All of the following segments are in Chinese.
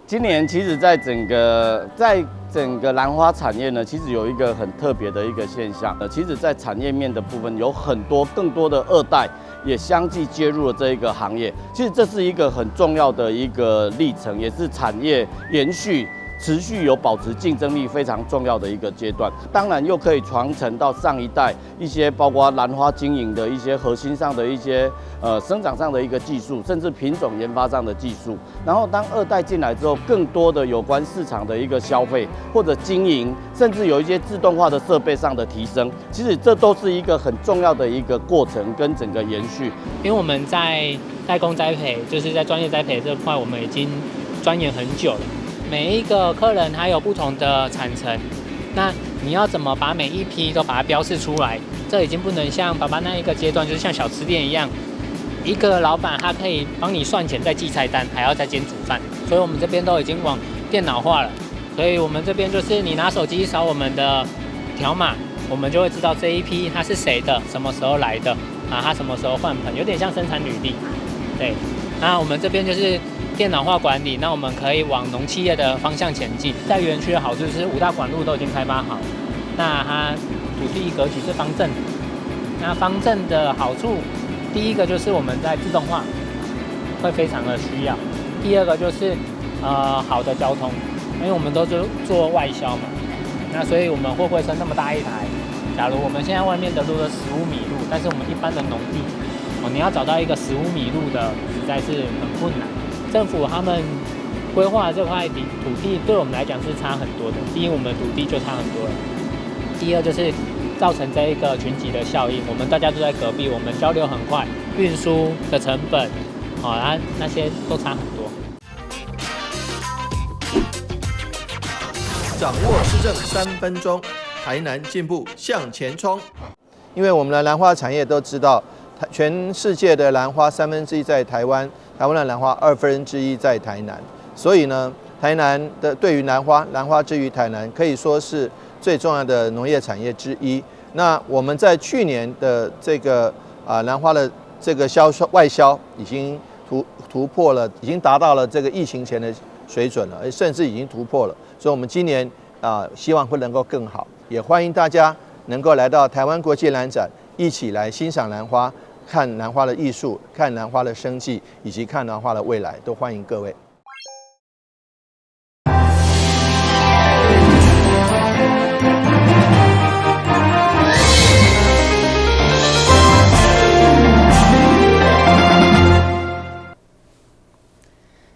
今年其实在整个兰花产业呢，其实有一个很特别的一个现象。其实，在产业面的部分，有更多的二代也相继接入了这一个行业。其实这是一个很重要的一个历程，也是产业延续。持续有保持竞争力非常重要的一个阶段，当然又可以传承到上一代一些包括兰花经营的一些核心上的一些生长上的一个技术，甚至品种研发上的技术。然后当二代进来之后，更多的有关市场的一个消费或者经营，甚至有一些自动化的设备上的提升，其实这都是一个很重要的一个过程跟整个延续。因为我们在代工栽培，就是在专业栽培这块，我们已经钻研很久了。每一个客人他有不同的产程，那你要怎么把每一批都把它标示出来？这已经不能像爸爸那一个阶段，就是像小吃店一样，一个老板他可以帮你算钱再记菜单，还要再兼煮饭。所以我们这边都已经往电脑化了，所以我们这边就是你拿手机扫我们的条码，我们就会知道这一批它是谁的，什么时候来的啊，它什么时候换盆，有点像生产履历。对，那我们这边就是电脑化管理，那我们可以往农企业的方向前进。在园区的好处是5大管路都已经开发好，那它土地格局是方正的。那方正的好处，第一个就是我们在自动化会非常的需要，第二个就是好的交通，因为我们都是做外销嘛，那所以我们货柜车那么大一台，假如我们现在外面的路是15米路，但是我们一般的农地你要找到一个15米路的，实在是很困难。政府他们规划这块土地，对我们来讲是差很多的。第一，我们土地就差很多了；第二，就是造成这一个群集的效应。我们大家都在隔壁，我们交流很快，运输的成本，那些都差很多。掌握施政3分钟，台南进步向前冲。因为我们的兰花产业都知道，全世界的兰花1/3在台湾，台湾的兰花1/2在台南，所以呢，台南的对于兰花之于台南，可以说是最重要的农业产业之一。那我们在去年的这个兰花的这个外销已经突破了，已经达到了这个疫情前的水准了，甚至已经突破了。所以我们今年希望会能够更好，也欢迎大家能够来到台湾国际兰展，一起来欣赏兰花。看兰花的艺术，看兰花的生计，以及看兰花的未来，都欢迎各位。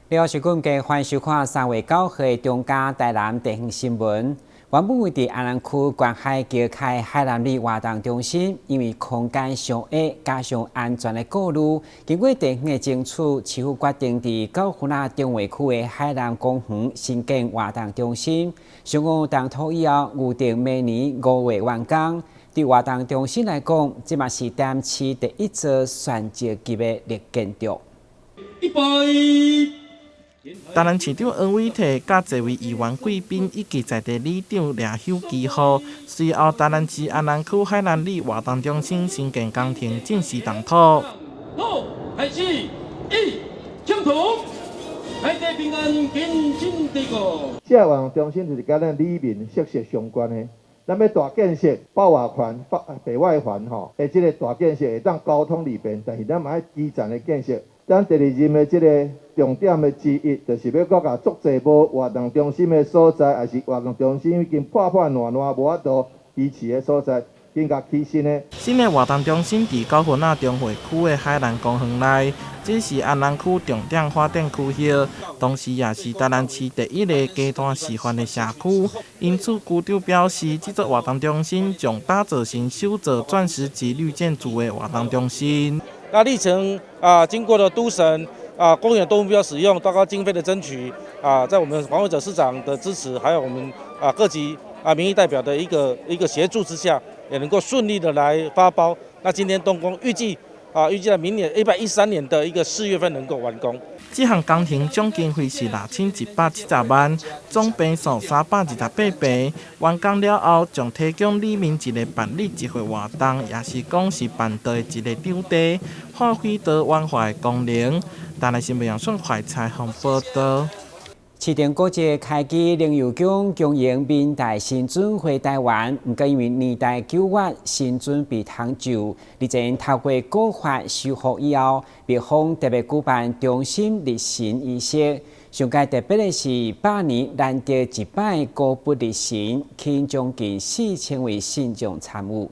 你好，是阮家欢迎收看3月9号的中嘉台南地方新闻。原本位伫安南区观海桥开海南里活动中心，因为空间上矮，加上安全的顾虑，经过地方的争取，市府决定伫9份中卫区的海南公园新建活动中心。上午动土以后，预定明年5月完工。对活动中心来讲，这嘛是台南市第一座选择级的绿建筑。台南市长黄伟綽甲侪位议员贵宾以及在地里长掠手记号，随后台南市安南区海南里活动中心新建工程正式动土。好，开始，抢土，大家平安，健进地国。这活动中心就是跟咱里面息息相关的。咱要大建设，北外环、北外环的这个大建设会当交通利便，但是咱嘛要基站的建设。咱第2任的这个重点的之一，就是要搁甲足侪无活动中心的所在，还是活动中心已经破烂无法度维持的所在，更加起新的。新的活动中心伫9份中会区的海南公园内，这是安南区重点发展区域，同时也是台南市第一个阶段示范的社区。因此，区长表示，这座活动中心将打造成首座钻石级绿建筑的活动中心。那历程经过了都审公园多目标使用，包括经费的争取在我们黄伟哲市长的支持，还有我们各级民意代表的一个协助之下，也能够顺利的来发包。那今天动工，预计在明年113年的一个4月份能够完工。这项工程总经费是6170万，总坪数328坪。完工了后，将提供里面一个办理集会活动，也是讲是办道的一个场地，发挥到关怀的功能。台南新闻杨顺怀采访报道。市场国际开机林佑强经营明代新村回台湾，不过因为年代久远，新村被抢救，日前透过古法修复以后，别方特别举办中心立神仪式。上届特别的是8年难得一摆古不立神，吸将近4000位信众参与。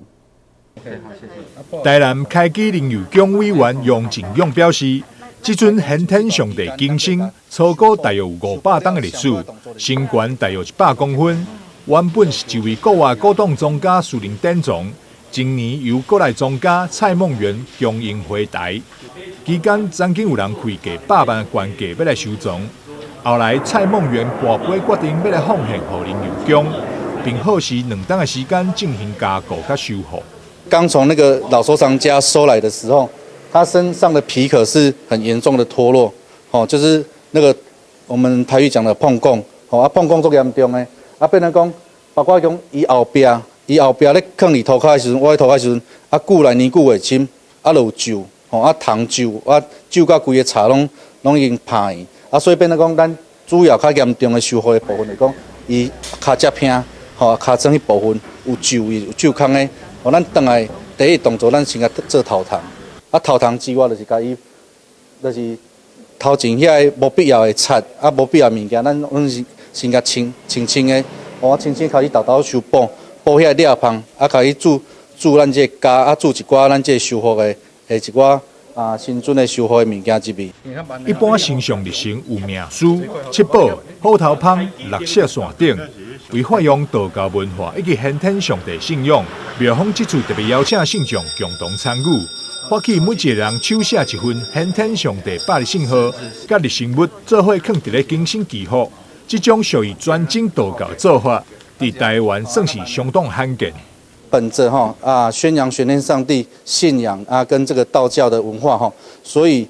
台南开机林佑强委员杨景勇表示。这尊先天上帝金星，粗高大约有500吨的历史，身高大约100公分。原本是一位国外古董庄家私人典藏，今年由国内庄家蔡梦源供应回台。期间曾经有人开价100万原价要来收藏，后来蔡梦源跋杯决定要来奉献给林佑强，并耗时2天的时间进行加固甲修复。刚从那个老收藏家收来的时候。他身上的皮壳是很严重的脱落，就是那个我们台语讲的碰供，碰供足严重的，变成讲，包括讲伊后壁咧放伫涂骹的时阵，我喺涂骹的时阵，久来年久未深，就有皱，虫皱，皱甲规个柴拢已经破去，所以变成讲咱主要较严重的修复的部分来讲，伊骹接偏，骹整迄部分有皱，有皱空的，咱转来第一动作，咱先甲做头糖。头糖之外，就是甲伊，就是头前遐无必要的擦，无必要物件，咱先甲清的，清开始豆修补遐裂缝，开始煮咱这加，煮一寡咱这修复的，一寡新准的修复的物件入面。一般身上日行有命书、七宝、虎头芳、6色线顶，为发扬道教文化以及先天上帝信仰，庙方这次特别邀请信众共同参与。发起每一个人手写一份先天上帝百日信号，甲日生物做伙放伫咧金星祈福。这种属于专精道教做法，伫台湾算是相当罕见。本着宣扬玄天上帝信仰跟这个道教的文化所以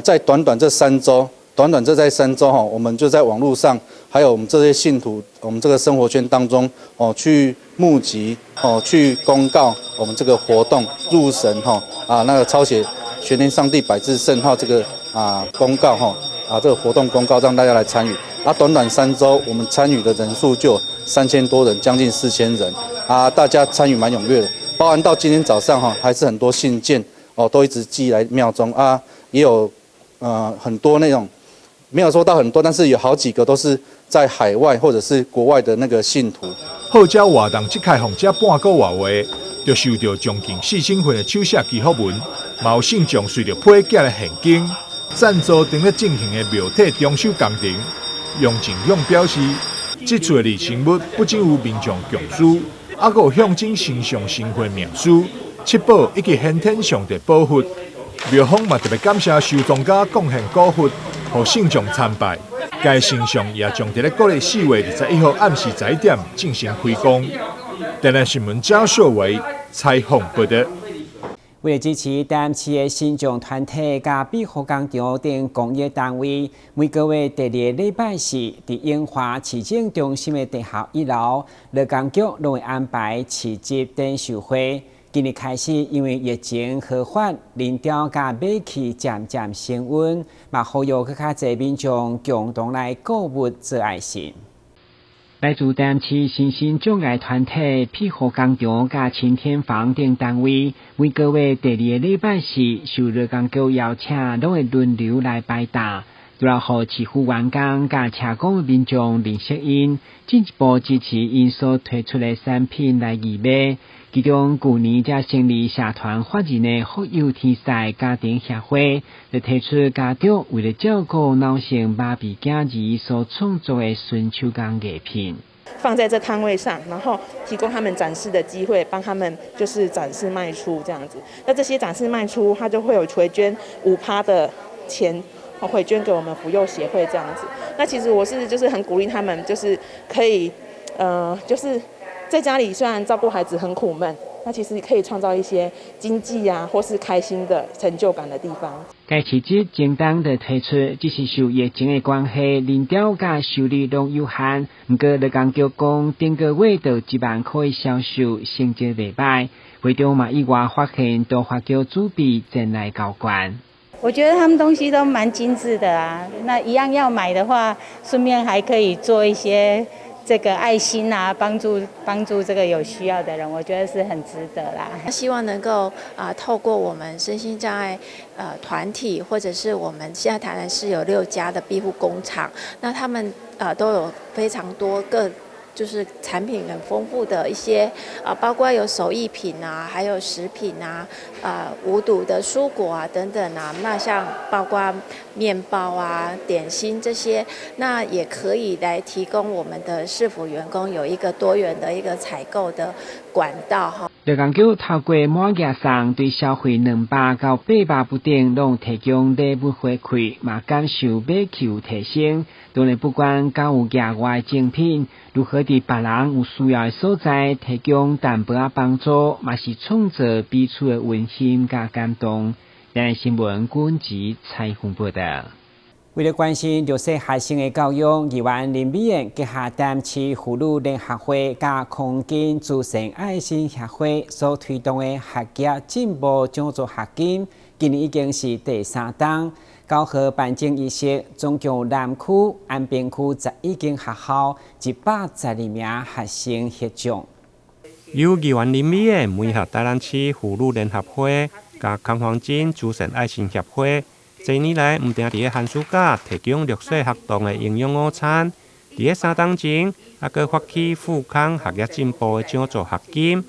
在短短这3周，我们就在网络上，还有我们这些信徒，我们这个生活圈当中去募集去公告我们这个活动入神那个抄写玄天上帝百字圣号这个公告这个活动公告让大家来参与短短3周，我们参与的人数就有3000多人，将近4000人大家参与蛮踊跃的，包含到今天早上还是很多信件都一直寄来庙中也有很多那种。没有说到很多，但是有好几个都是在海外或者是国外的那个信徒。号召活动即开放这半个月话，就收到将近4000份的手写祈福文，嘛有信众随着批寄的现金赞助正在进行的庙体装修工程。杨景勇表示，这次的礼成物不仅有民众共书，还有象征神上神魂命书、七宝以及先天上帝保护。庙方嘛特别感谢收藏家贡献古佛。互信众参拜，该神像也将伫咧国历4月21号暗时10点进行开工。台南新闻张秀伟采访报道。为了支持台南市的信众团体甲庇护工场等公益单位，每个月第2礼拜四，伫永华市政中心的地下1楼，劳工局拢会安排市集等秀会。今日开始，因为疫情好转，人潮甲买气渐渐升温，嘛呼吁更较侪民众共同来购物做爱心。来自台南市身心障碍团体、庇护工场甲青天房等单位，每个月第2礼拜四，受劳工局邀请，拢会轮流来摆搭。除了互市府员工甲车工民众认识因，进一步支持因所推出的产品来义卖。其中，去年才成立社团法人的福佑天使家庭协会，就提出家长为了照顾脑性麻痹囝儿所创作的纯手工艺品，放在这摊位上，然后提供他们展示的机会，帮他们就是展示卖出这样子。那这些展示卖出，它就会有回捐5%的钱。回捐给我们福佑协会这样子。那其实我是就是很鼓励他们，就是可以就是在家里虽然照顾孩子很苦闷，那其实可以创造一些经济或是开心的成就感的地方。该市集简单的推出，只是受疫情的关系，人潮甲收入拢有限。不过劳工局讲，顶个月到1万块销售，成绩袂歹。会中嘛意外发现，都发局主笔前来交关。我觉得他们东西都蛮精致的啊。那一样要买的话，顺便还可以做一些这个爱心啊，帮助这个有需要的人，我觉得是很值得啦。希望能够透过我们身心障碍团体，或者是我们现在台南市有6家的庇护工厂，那他们都有非常多就是产品很丰富的一些包括有手艺品啊，还有食品啊，无毒的蔬果啊等等啊，那像包括面包啊、点心这些，那也可以来提供我们的市府员工有一个多元的一个采购的管道哈。乐研究透过每月送对消费200到800不等，拢提供礼物回馈，嘛感受买气有提升。当然，不管购有额外精品，如何伫别人有需要的所在提供淡薄仔帮助，嘛是创造彼此的温馨甲感动。咱新闻军集采访报道。为了关心弱势学生的教育，议员林美燕结合淡市妇女联合会甲空间慈善爱心协会所推动的学业进步奖助学金，今年已经是第3档。9号颁奖仪式，总共南区、安平区11间学校112名学生获奖。由议员林美燕配合台南市妇女联合会甲康方镇慈善爱心协会。这年来，唔定伫个寒暑假提供弱势学童的营养午餐。伫个3档前，还佫发起富康学业进步的奖助学金。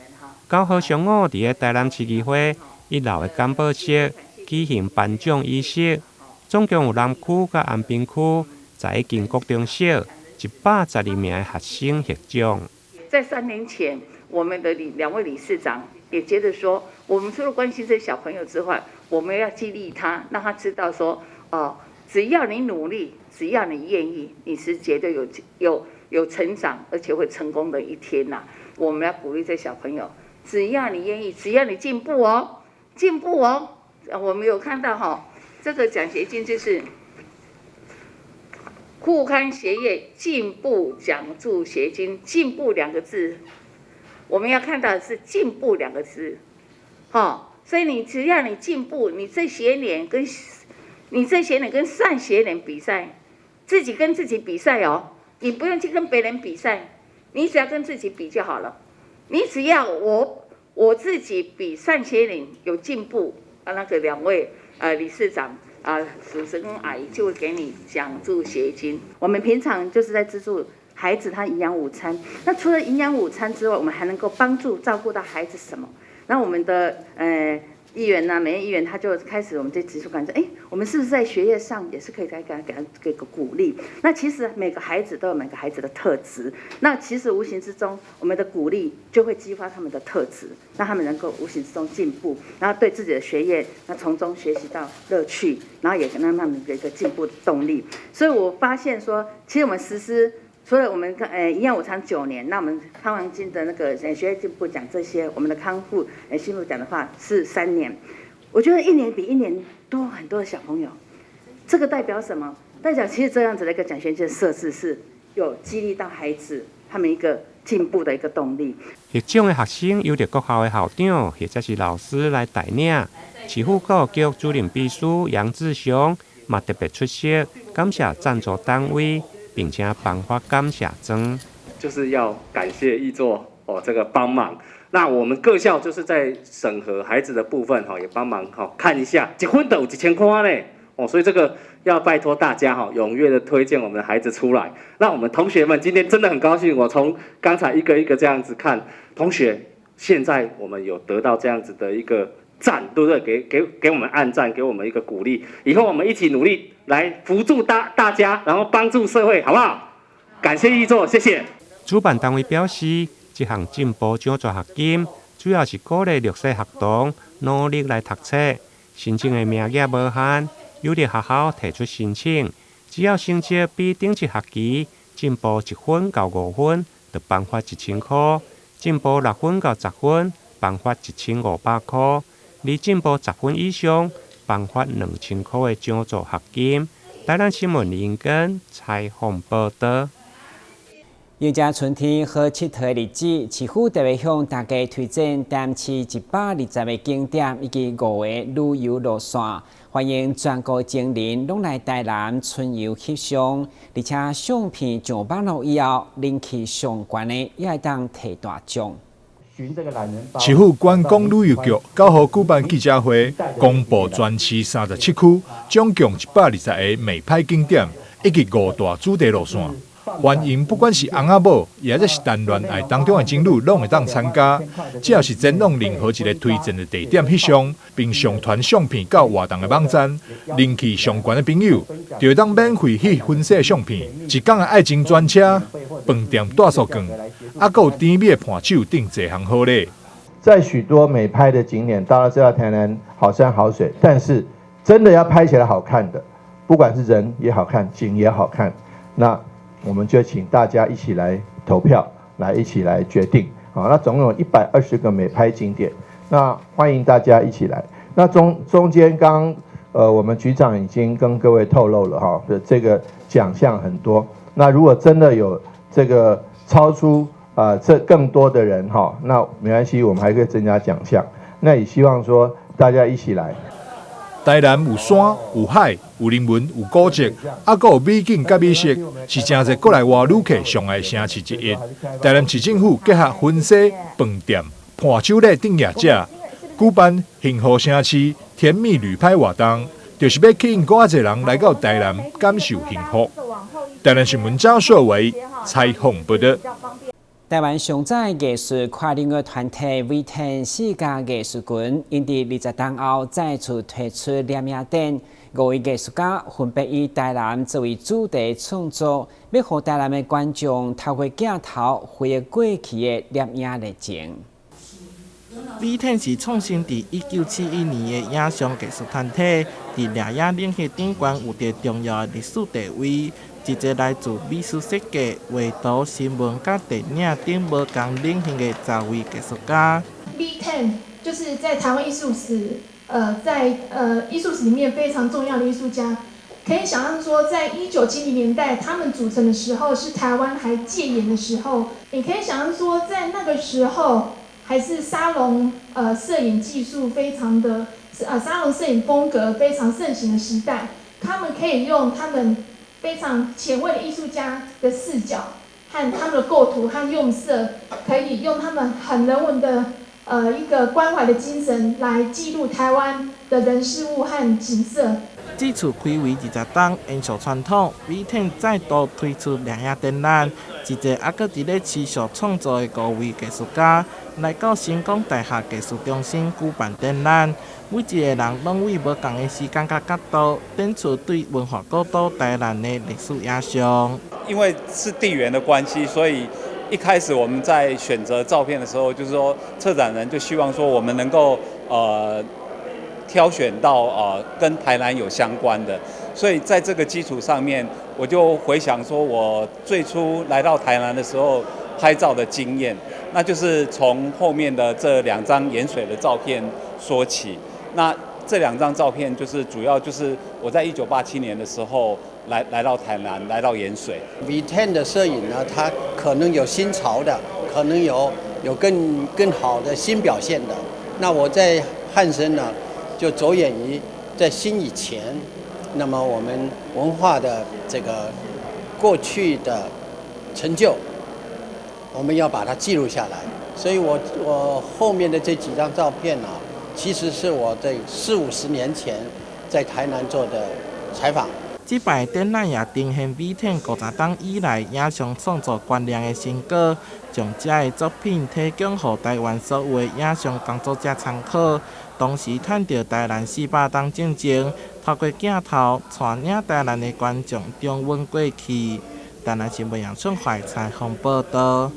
9号上午，伫个台南市议会1楼的简报室举行颁奖仪式，总共有南区甲安平区在建国中小112名的学生获奖。在3年前，我们的2位理事长也接着说，我们除了关心这些小朋友之外，我们要激励他，让他知道说，只要你努力，只要你愿意，你是绝对有成长，而且会成功的一天呐。我们要鼓励这小朋友，只要你愿意，只要你进步哦，进步哦。我们有看到这个奖学金就是库康学业进步奖助学金，进步2个字，我们要看到的是进步2个字，所以你只要你进步，你这学年跟上学年比赛，自己跟自己比赛哦，你不用去跟别人比赛，你只要跟自己比就好了。你只要我自己比上学年有进步，那个2位理事长叔叔跟阿姨就会给你奖助学金。我们平常就是在资助孩子他营养午餐，那除了营养午餐之外，我们还能够帮助照顾到孩子什么？那我们的议员呐，每位议员他就开始我们这指出感说，我们是不是在学业上也是可以给他个鼓励？那其实每个孩子都有每个孩子的特质，那其实无形之中我们的鼓励就会激发他们的特质，让他们能够无形之中进步，然后对自己的学业那从中学习到乐趣，然后也让他们有一个进步的动力。所以我发现说，其实我们实施。除了我们营养午餐9年，那我们康王金的那个学业进步奖这些，我们的康复进步奖的话是3年。我觉得1年比1年多很多的小朋友，这个代表什么？代表其实这样子的一个奖学金设置是有激励到孩子他们一个进步的一个动力。获奖的学生由着各校的校长或者是老师来带领，市府教育局主任秘书杨志雄嘛特别出席，感谢赞助单位。并且颁发感谢状，就是要感谢议座这个帮忙。那我们各校就是在审核孩子的部分也帮忙看一下，1分都有1000块呢所以这个要拜托大家踊跃的推荐我们的孩子出来。那我们同学们今天真的很高兴，我从刚才一个一个这样子看，同学现在我们有得到这样子的一个赞，对不对？给我们按赞，给我们一个鼓励。以后我们一起努力来扶助大家，然后帮助社会，好不好？感谢议座，谢谢。主办单位表示，这项进步奖助学金主要是鼓励弱势学童努力来读册。申请的名额无限，有的学校提出申请，只要成绩比顶一学期进步1分到5分，就颁发1000块；进步6分到10分，颁发1500块。而进步10分以上，颁发2000块的奖助学金。台南新闻林根采访报道。迎接春天好佚佗的日子，市府特别向大家推荐淡市120个景点以及5个旅游路线，欢迎全国情人拢来台南春游翕相，而且相片上网络以后，人气上悬的也会当摕大奖。市府观光旅游局9号举办记者会，公布全市37区总共120个美拍景点以及5大主题路线。欢迎不管是翁仔某，也或者是谈恋爱当中的情侣，拢会当参加。只要是前往任何一个推荐的地点翕相，并上传相片到活动的网站，人气上悬的朋友，就会当免费去分析相片。一港的爱情专车、饭店大寿券，还有甜蜜的伴手等多项好礼。在许多美拍的景点，大家知道台南好山好水，但是真的要拍起来好看的，不管是人也好看，景也好看，那我们就请大家一起来投票，来一起来决定。好，那总共有120个美拍景点，那欢迎大家一起来。那中间刚我们局长已经跟各位透露了哈，这个奖项很多。那如果真的有这个超出这更多的人哈，那没关系，我们还可以增加奖项。那也希望说大家一起来。台南有山、有海、有人文、有古迹，还有美景甲美食，是真侪国内外旅客上爱城市之一。台南市政府结合婚纱、饭店、伴手礼等业者，举办幸福城市甜蜜旅拍活动，就是要吸引更侪人来到台南感受幸福。台南新闻张硕伟采访报道。台湾上早艺术跨领域团体V10世界艺术群，因伫20天后再次推出联名展，5位艺术家分别以台南作为主题创作，要让台南的观众透过镜头回忆过去的联名历程。V10是创新伫1971年的影像艺术团体，伫掠影领域顶悬有着重要的历史地位。一个来自美术设计、画图、新闻甲电影等无同领域的10位艺术家。V10就是在台湾艺术史，在艺术史里面非常重要的艺术家。可以想象说，在1970年代他们组成的时候，是台湾还戒严的时候。也可以想象说，在那个时候，还是沙龙摄影技术非常的沙龙摄影风格非常盛行的时代，他们可以用他们非常前卫的艺术家的视角和他们的构图和用色，可以用他们很人文的一个关怀的精神来记录台湾的人事物和景色。这次开为20档，延续传统，V10再度推出亮影展览，一个还阁伫咧持续创作的5位艺术家来到成功大学艺术中心举办展览。每一个人拢为无同的时间甲角度，展出对文化古都台南的历史影像。因为是地缘的关系，所以一开始我们在选择照片的时候，就是说策展人就希望说我们能够挑选到跟台南有相关的，所以在这个基础上面，我就回想说我最初来到台南的时候拍照的经验，那就是从后面的这2张盐水的照片说起。那这2张照片就是主要就是我在1987年的时候来到台南，来到盐水。V10的摄影呢，它可能有新潮的，可能有更好的新表现的。那我在汉生呢，就着眼于在新以前，那么我们文化的这个过去的成就，我们要把它记录下来。所以我后面的这几张照片啊，其实是我在40-50年前在台南做的采访。这摆展览也呈现V10 50档以来影像创作关联的成果，将这的作品提供给台湾所有的影像工作者参考，同时探到台南400档进程，透过镜头传领台南的观众重温过去。台南新闻杨春怀采访报道。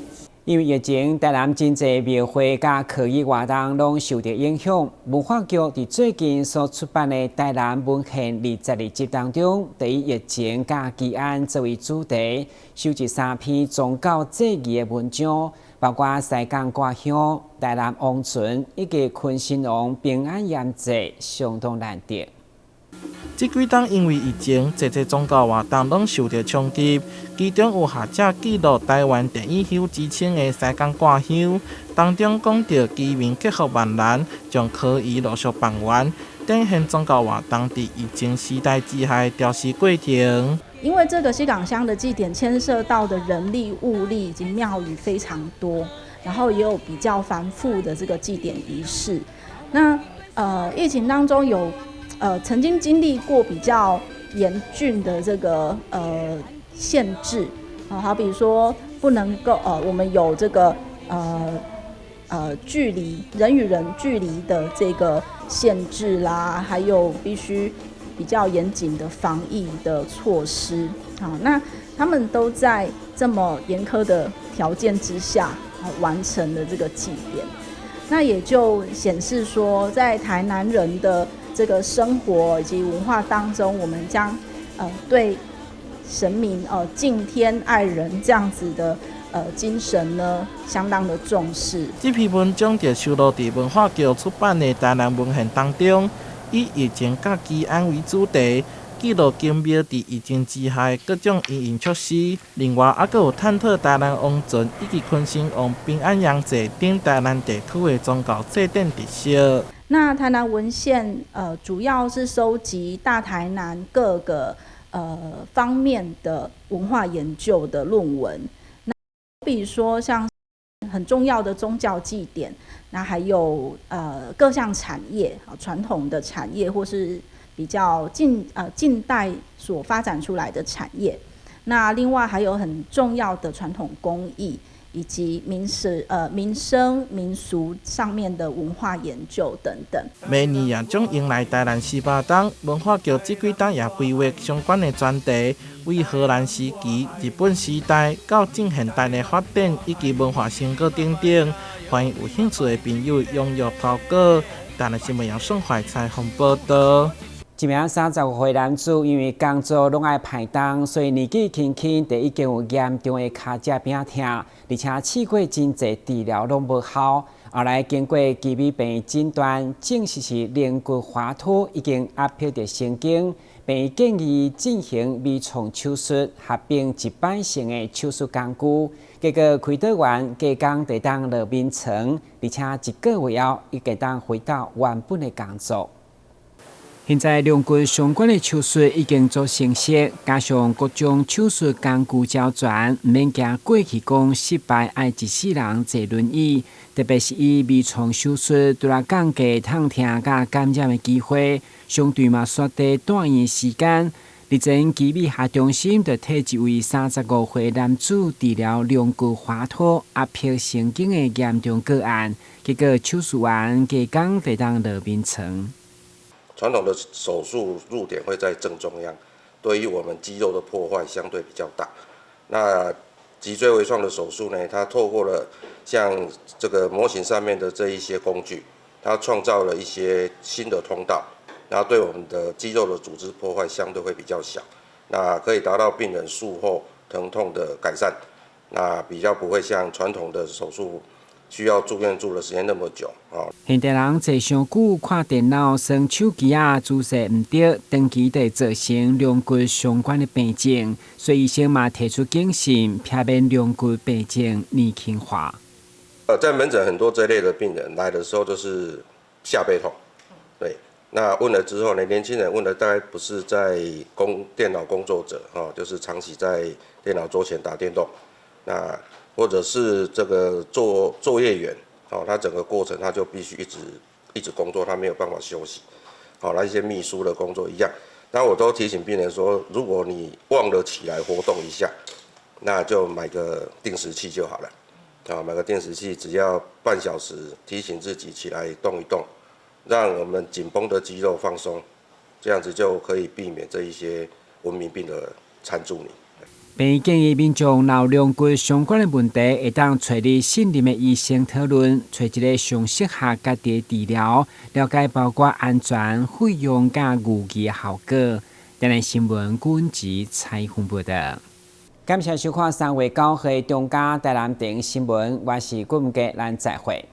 因为疫情，台南真侪庙会甲科技活动拢受到影响。文化局伫最近所出版的《台南文献22集》当中，就以疫情甲治安作为主题，收集3篇宗教祭仪的文章，包括西港歌乡、台南王船以及昆新王平安宴祭，相当难得。这几天因为疫情，这宗教活动拢受到冲击，其中有学者记录台湾第一休之称的西港挂休，当中讲到居民克服万难，将可以陆续办完，展现宗教活动伫疫情时代之下调试过程。因为这个西港乡的祭典牵涉到的人力、物力以及庙宇非常多，然后也有比较繁复的这个祭典仪式。那疫情当中有曾经经历过比较严峻的这个限制，好比说不能够我们有这个距离人与人距离的这个限制啦，还有必须比较严谨的防疫的措施。好，那他们都在这么严苛的条件之下完成了这个祭典，那也就显示说，在台南人的这个生活以及文化当中，我们将对神明敬天爱人这样子的精神呢，相当的重视。这篇文章就收录在文化局出版的《台南文献》当中，以疫情甲基安为主题，记录经庙伫疫情之下各种因应措施。另外，还佫有探讨台南王尊以及昆生王平安阳祭等台南地区的宗教祭典特色。那台南文献主要是收集大台南各个方面的文化研究的论文。那比如说像很重要的宗教祭典，那还有各项产业，传统的产业或是比较近代所发展出来的产业。那另外还有很重要的传统工艺，以及民生民俗上面的文化研究等等。明年也将迎来台南18冬，文化局这几天也规划相关的专题，为荷兰时期、日本时代到近现代的发展以及文化成果等等，欢迎有兴趣的朋友踊跃投稿。台南新闻杨顺怀采访报道。一名35岁男子因为工作拢爱排档，所以年纪轻轻就已经有严重的脚脊边痛，而且试过真侪治疗拢无效。后来经过基医病诊断，证实是肋骨滑脱，已经压迫到神经，并建议进行微创手术，合并一般性的手术工具。结果开刀完，加工就当落眠床，而且1个月后已经当回到原本的工作。现在肋骨相关的手术已经做成熟，加上各种手术工具较全，唔免惊过去讲失败爱一世人坐轮椅。特别是以微创手术，除了降低痛痛甲感染的机会，相对嘛缩短住院时间。日前基美下中心就替一位35岁男子治疗肋骨滑脱、压迫神经的严重个案，结果手术完加工就当落眠床。传统的手术入点会在正中央，对于我们肌肉的破坏相对比较大。那脊椎微创的手术呢，它透过了像这个模型上面的这一些工具，它创造了一些新的通道，然后对我们的肌肉的组织破坏相对会比较小，那可以达到病人术后疼痛的改善，那比较不会像传统的手术需要住院住的时间那么久啊。现代人坐上久，看电脑、耍手机姿势唔对，长期会造成肋骨相关的病症，所以医生嘛提出警醒，避免肋骨病症年轻化。在门诊很多这类的病人来的时候就是下背痛，对，那问了之后呢，年轻人问的大概不是在电脑工作者就是长期在电脑桌前打电动，那或者是这个作业员，他整个过程他就必须一直工作，他没有办法休息，那一些秘书的工作一样。那我都提醒病人说，如果你忘了起来活动一下，那就买个定时器就好了，买个定时器，只要半小时提醒自己起来动一动，让我们紧绷的肌肉放松，这样子就可以避免这一些文明病的缠住你。并建议民众若有肋骨相关的问题，会当找你信任的医生讨论，找一个上适合家己的治疗，了解包括安全、费用甲预期的效果。台南新闻阮吉采访报道。感谢收看3月9日中嘉台南电影新闻，我是郭文杰，咱再会。